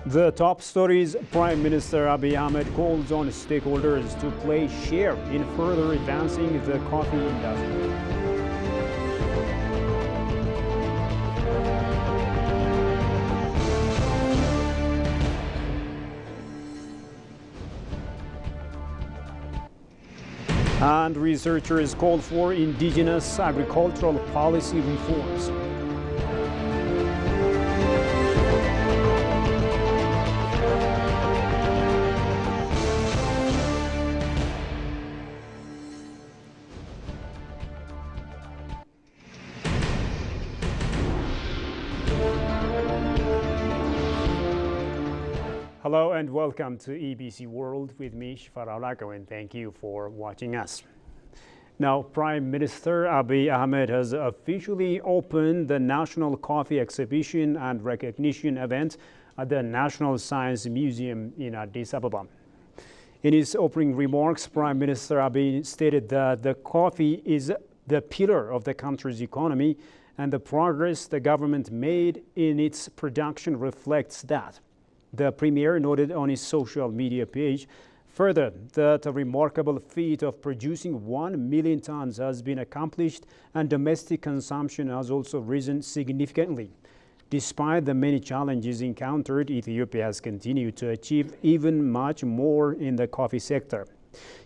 The top stories: Prime Minister Abiy Ahmed calls on stakeholders to play share in further advancing the coffee industry. And researchers call for indigenous agricultural policy reforms. Hello and welcome to EBC World with me, Shifar Alako, and thank you for watching us. Now, Prime Minister Abiy Ahmed has officially opened the National Coffee Exhibition and Recognition event at the National Science Museum in Addis Ababa. In his opening remarks, Prime Minister Abiy stated that the coffee is the pillar of the country's economy, and the progress the government made in its production reflects that. The Premier noted on his social media page further that a remarkable feat of producing 1 million tons has been accomplished, and domestic consumption has also risen significantly. Despite the many challenges encountered, Ethiopia has continued to achieve even much more in the coffee sector.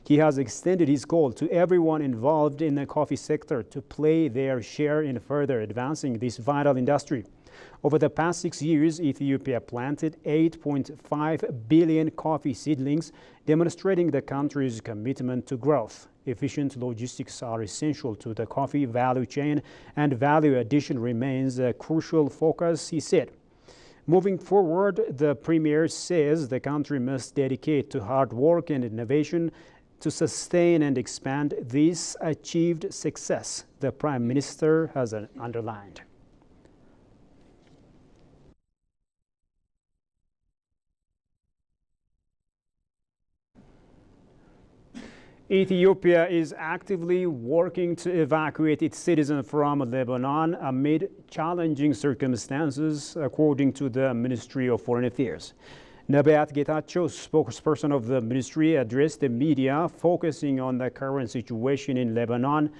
He has extended his call to everyone involved in the coffee sector to play their share in further advancing this vital industry. Over the past 6 years, Ethiopia planted 8.5 billion coffee seedlings, demonstrating the country's commitment to growth. Efficient logistics are essential to the coffee value chain, and value addition remains a crucial focus, he said. Moving forward, the Premier says the country must dedicate to hard work and innovation to sustain and expand this achieved success, the Prime Minister has underlined. Ethiopia is actively working to evacuate its citizens from Lebanon amid challenging circumstances, according to the Ministry of Foreign Affairs. Nebiat Getachew, spokesperson of the ministry, addressed the media, focusing on the current situation in Lebanon.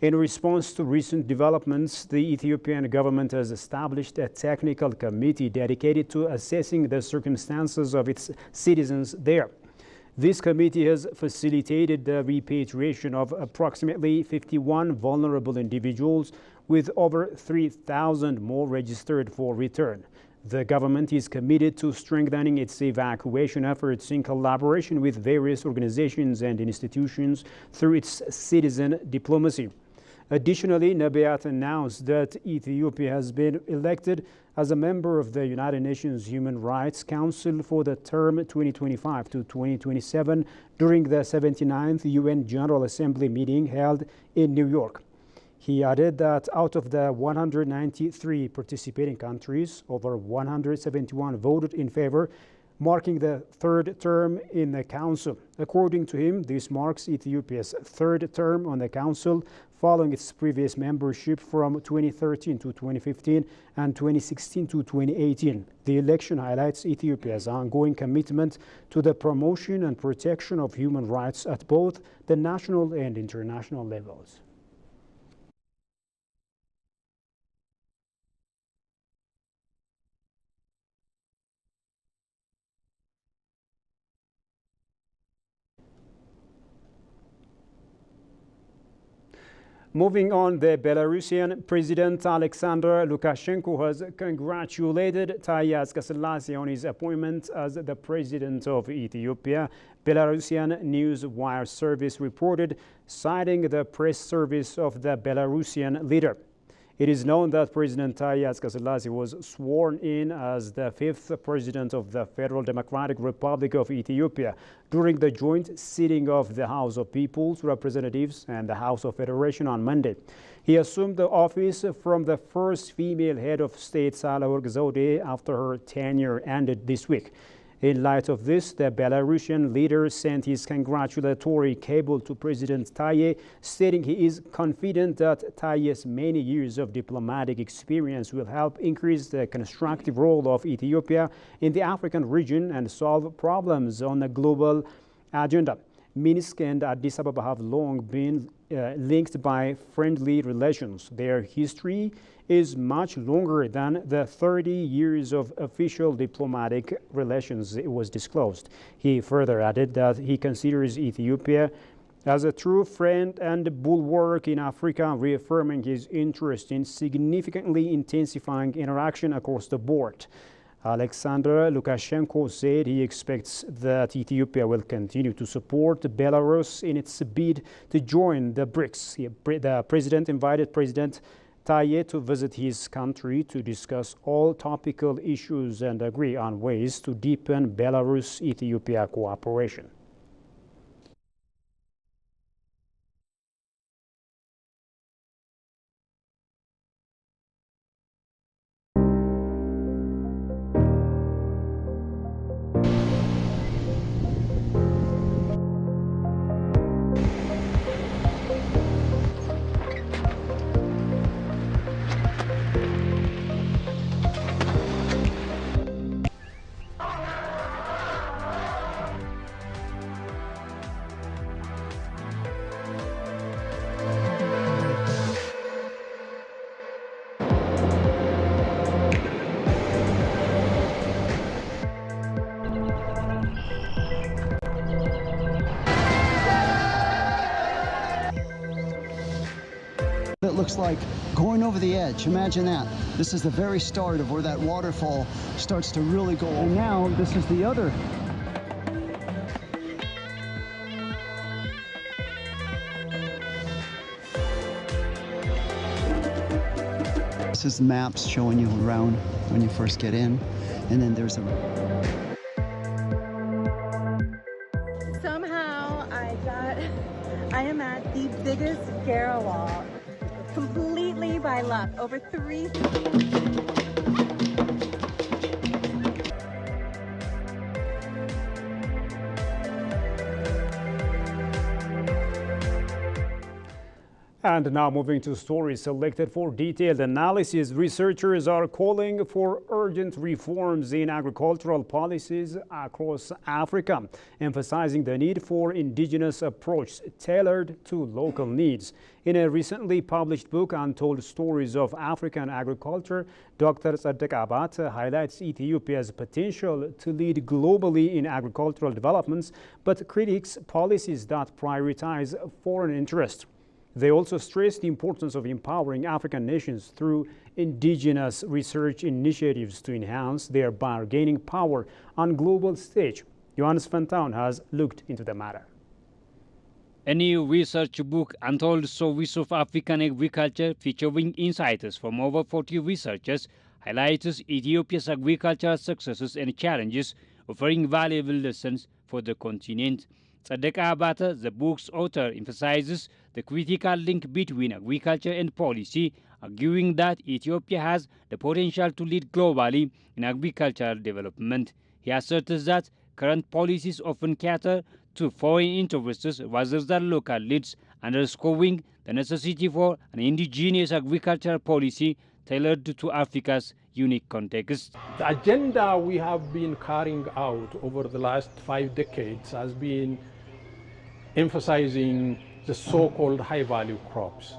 In response to recent developments, the Ethiopian government has established a technical committee dedicated to assessing the circumstances of its citizens there. This committee has facilitated the repatriation of approximately 51 vulnerable individuals, with over 3,000 more registered for return. The government is committed to strengthening its evacuation efforts in collaboration with various organizations and institutions through its citizen diplomacy. Additionally, Nebiat announced that Ethiopia has been elected as a member of the United Nations Human Rights Council for the term 2025 to 2027 during the 79th UN General Assembly meeting held in New York. He added that out of the 193 participating countries, over 171 voted in favor, marking the third term in the Council. According to him, this marks Ethiopia's third term on the Council, following its previous membership from 2013 to 2015 and 2016 to 2018. The election highlights Ethiopia's ongoing commitment to the promotion and protection of human rights at both the national and international levels. Moving on, the Belarusian President Alexander Lukashenko has congratulated Taye Asqaselasi on his appointment as the President of Ethiopia. Belarusian news wire service reported, citing the press service of the Belarusian leader. It is known that President Taye Asqaselasi was sworn in as the fifth president of the Federal Democratic Republic of Ethiopia during the joint sitting of the House of People's Representatives and the House of Federation on Monday. He assumed the office from the first female head of state, Sahle-Work Zewde, after her tenure ended this week. In light of this, the Belarusian leader sent his congratulatory cable to President Taye, stating he is confident that Taye's many years of diplomatic experience will help increase the constructive role of Ethiopia in the African region and solve problems on a global agenda. Minsk and Addis Ababa have long been linked by friendly relations. Their history is much longer than the 30 years of official diplomatic relations, it was disclosed. He further added that he considers Ethiopia as a true friend and bulwark in Africa, reaffirming his interest in significantly intensifying interaction across the board. Alexander Lukashenko said he expects that Ethiopia will continue to support Belarus in its bid to join the BRICS. The president invited President Taye to visit his country to discuss all topical issues and agree on ways to deepen Belarus-Ethiopia cooperation. It looks like going over the edge. Imagine that. This is the very start of where that waterfall starts to really go. And now this is the other. This is maps showing you around when you first get in. And then there's a... Somehow I am at the biggest stairwell. Completely by luck, over 3. And now moving to stories selected for detailed analysis, researchers are calling for urgent reforms in agricultural policies across Africa, emphasizing the need for indigenous approach tailored to local needs. In a recently published book, Untold Stories of African Agriculture, Dr. Tzadek Abate highlights Ethiopia's potential to lead globally in agricultural developments, but critiques policies that prioritize foreign interests. They also stress the importance of empowering African nations through indigenous research initiatives to enhance their bargaining power on global stage. Johannes Fantown has looked into the matter. A new research book, Untold Stories of African Agriculture, featuring insights from over 40 researchers, highlights Ethiopia's agricultural successes and challenges, offering valuable lessons for the continent. Tzadek Abate, the book's author, emphasizes the critical link between agriculture and policy, arguing that Ethiopia has the potential to lead globally in agricultural development. He asserts that current policies often cater to foreign interests rather than local needs, underscoring the necessity for an indigenous agricultural policy tailored to Africa's unique context. The agenda we have been carrying out over the last 5 decades has been emphasizing the so-called high-value crops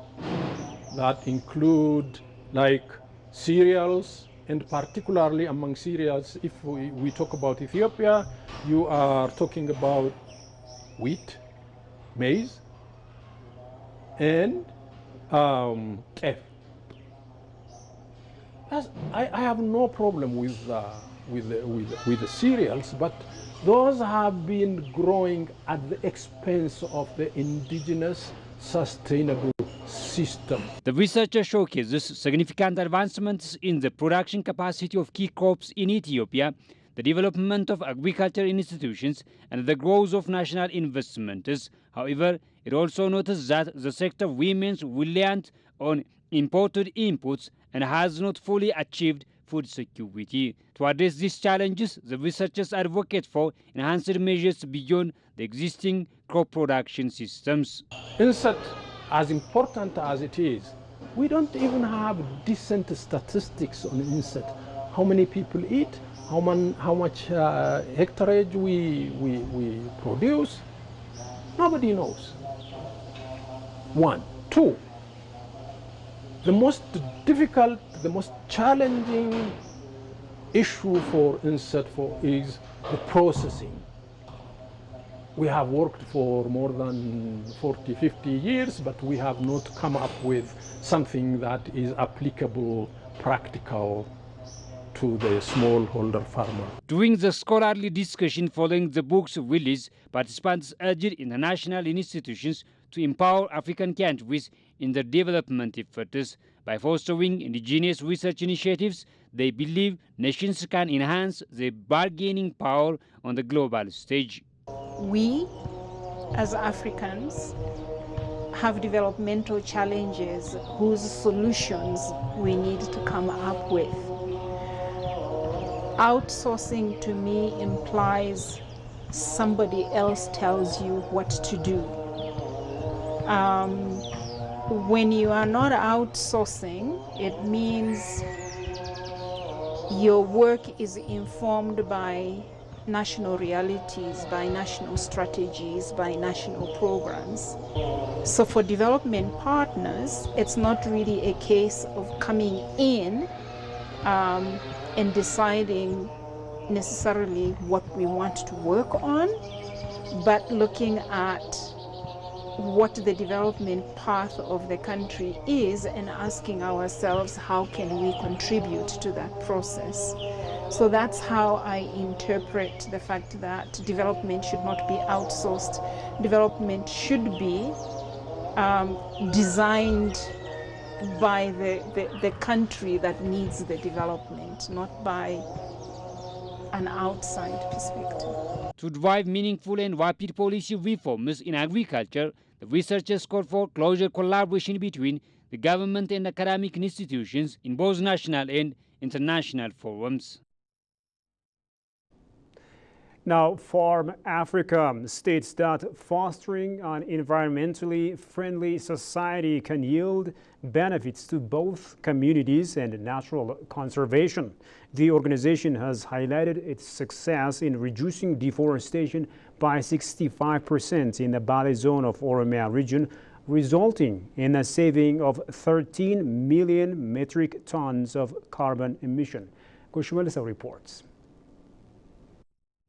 that include like cereals, and particularly among cereals, if we talk about Ethiopia, you are talking about wheat, maize, and kef. I have no problem with the cereals, but those have been growing at the expense of the indigenous sustainable system. The researcher showcases significant advancements in the production capacity of key crops in Ethiopia, the development of agricultural institutions, and the growth of national investments. However, it also notes that the sector remains reliant on imported inputs and has not fully achieved food security. To address these challenges, the researchers advocate for enhanced measures beyond the existing crop production systems. Insect, as important as it is, we don't even have decent statistics on insect. How many people eat, how much hectareage we produce, nobody knows. One. Two, the most difficult, the most challenging issue for insect is the processing. We have worked for more than 40, 50 years, but we have not come up with something that is applicable, practical to the smallholder farmer. During the scholarly discussion following the book's release, participants urged international institutions to empower African countries in their development efforts. By fostering indigenous research initiatives, they believe nations can enhance their bargaining power on the global stage. We, as Africans, have developmental challenges whose solutions we need to come up with. Outsourcing to me implies somebody else tells you what to do. When you are not outsourcing, it means your work is informed by national realities, by national strategies, by national programs. So for development partners, it's not really a case of coming in and deciding necessarily what we want to work on, but looking at what the development path of the country is and asking ourselves how can we contribute to that process. So that's how I interpret the fact that development should not be outsourced. Development should be designed by the country that needs the development, not by an outside perspective. To drive meaningful and rapid policy reforms in agriculture, the researchers called for closer collaboration between the government and academic institutions in both national and international forums. Now, Farm Africa states that fostering an environmentally friendly society can yield benefits to both communities and natural conservation. The organization has highlighted its success in reducing deforestation by 65% in the Bali zone of Oromia region, resulting in a saving of 13 million metric tons of carbon emission. Kushumalisa reports.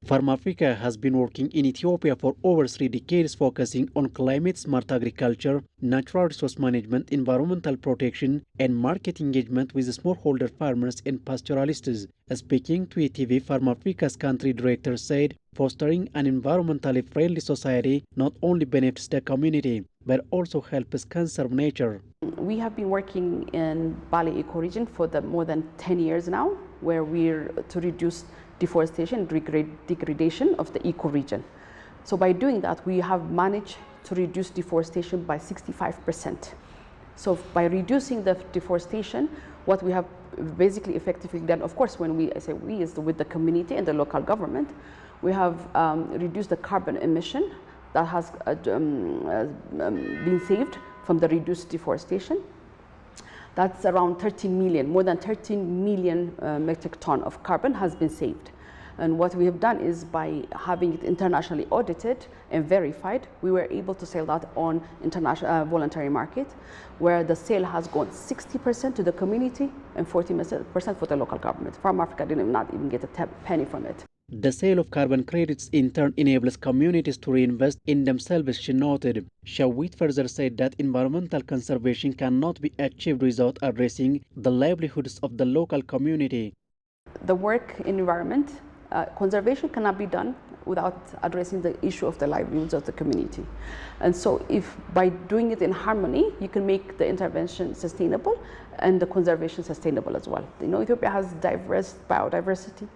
Farm Africa has been working in Ethiopia for over 3 decades, focusing on climate-smart agriculture, natural resource management, environmental protection, and market engagement with smallholder farmers and pastoralists. Speaking to ETV, Farm Africa's country director said, fostering an environmentally friendly society not only benefits the community, but also helps conserve nature. We have been working in Bali ecoregion for more than 10 years now, where we're to reduce deforestation and degradation of the ecoregion. So by doing that, we have managed to reduce deforestation by 65%. So by reducing the deforestation, what we have basically effectively done, of course, when I say we, is with the community and the local government, we have reduced the carbon emission that has been saved from the reduced deforestation. That's around 13 million, more than 13 million metric ton of carbon has been saved. And what we have done is by having it internationally audited and verified, we were able to sell that on international voluntary market, where the sale has gone 60% to the community and 40% for the local government. Farm Africa did not even get a penny from it. The sale of carbon credits in turn enables communities to reinvest in themselves, she noted. Shawit further said that environmental conservation cannot be achieved without addressing the livelihoods of the local community. The work in environment conservation cannot be done without addressing the issue of the livelihoods of the community. And so if by doing it in harmony, you can make the intervention sustainable and the conservation sustainable as well. You know, Ethiopia has diverse biodiversity,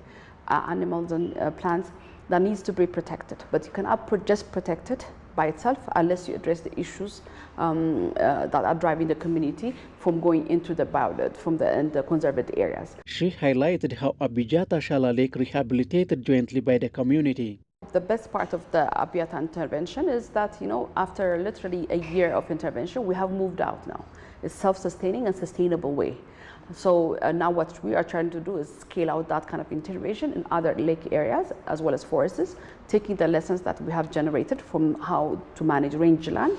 animals and plants that needs to be protected, but you cannot just protect it by itself unless you address the issues that are driving the community from going into the the conserved areas. She highlighted how Abijata Shala Lake rehabilitated jointly by the community. The best part of the Abiata intervention is that, after literally a year of intervention, we have moved out now. It's self-sustaining and sustainable way. So now what we are trying to do is scale out that kind of intervention in other lake areas as well as forests, taking the lessons that we have generated from how to manage rangeland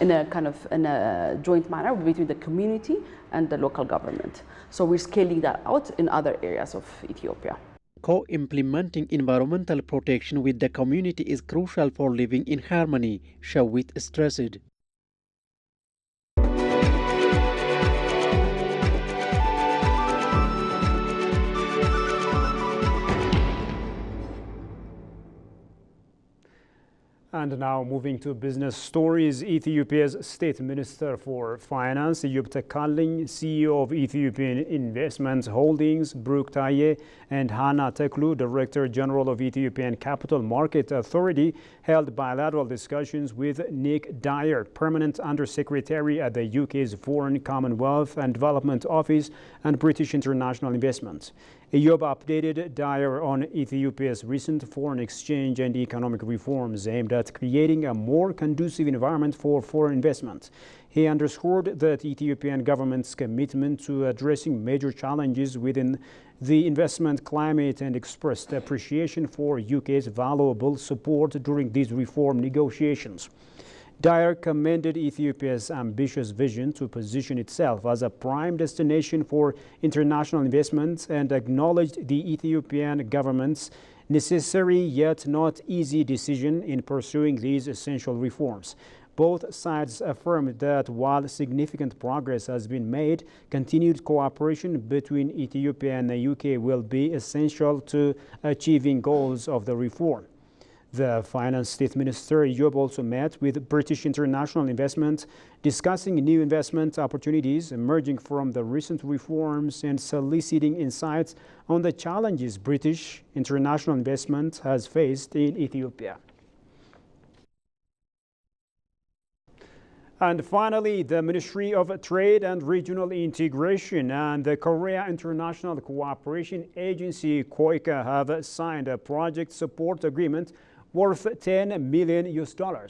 in a joint manner between the community and the local government. So we're scaling that out in other areas of Ethiopia. Co-implementing environmental protection with the community is crucial for living in harmony, Shawit stressed. And now moving to business stories, Ethiopia's State Minister for Finance, Eyob Tekalling, CEO of Ethiopian Investment Holdings, Brooke Taye, and Hannah Teklu, Director General of Ethiopian Capital Market Authority, held bilateral discussions with Nick Dyer, Permanent Undersecretary at the UK's Foreign Commonwealth and Development Office and British International Investment. Eyob updated Dyer on Ethiopia's recent foreign exchange and economic reforms aimed at creating a more conducive environment for foreign investment. He underscored the Ethiopian government's commitment to addressing major challenges within the investment climate and expressed appreciation for UK's valuable support during these reform negotiations. Dyer commended Ethiopia's ambitious vision to position itself as a prime destination for international investment and acknowledged the Ethiopian government's necessary yet not easy decision in pursuing these essential reforms. Both sides affirmed that while significant progress has been made, continued cooperation between Ethiopia and the UK will be essential to achieving goals of the reform. The Finance State Minister Eyob also met with British International Investment, discussing new investment opportunities emerging from the recent reforms and soliciting insights on the challenges British international investment has faced in Ethiopia. And finally, the Ministry of Trade and Regional Integration and the Korea International Cooperation Agency, KOICA, have signed a project support agreement worth $10 million.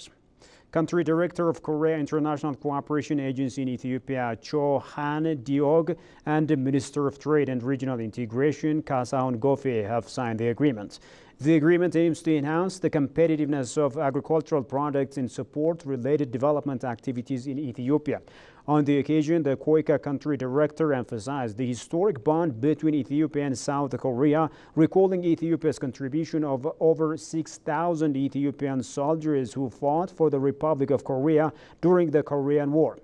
Country Director of Korea International Cooperation Agency in Ethiopia, Cho Han Diog, and Minister of Trade and Regional Integration, Kasaon Gofe, have signed the agreement. The agreement aims to enhance the competitiveness of agricultural products and support related development activities in Ethiopia. On the occasion, the KOICA country director emphasized the historic bond between Ethiopia and South Korea, recalling Ethiopia's contribution of over 6,000 Ethiopian soldiers who fought for the Republic of Korea during the Korean War.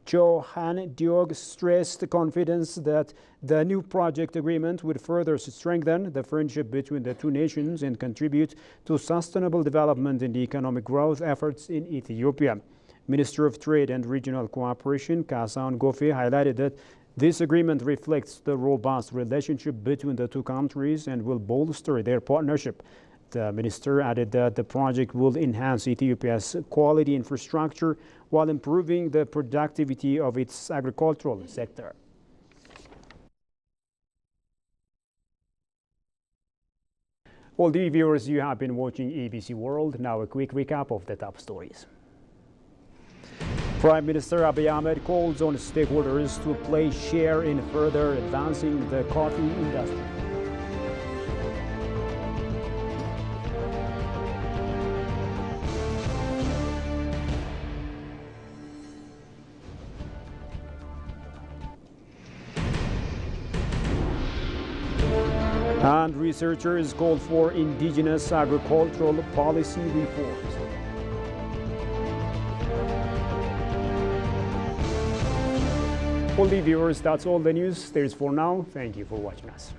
Cho Han Diog stressed confidence that the new project agreement would further strengthen the friendship between the two nations and contribute to sustainable development and economic growth efforts in Ethiopia. Minister of Trade and Regional Cooperation, Kasaon Gofe, highlighted that this agreement reflects the robust relationship between the two countries and will bolster their partnership. The minister added that the project will enhance Ethiopia's quality infrastructure while improving the productivity of its agricultural sector. Well, dear viewers, you have been watching ABC World. Now a quick recap of the top stories. Prime Minister Abiy Ahmed calls on stakeholders to play share in further advancing the coffee industry. And researchers called for indigenous agricultural policy reforms. Well, viewers, that's all the news there is for now. Thank you for watching us.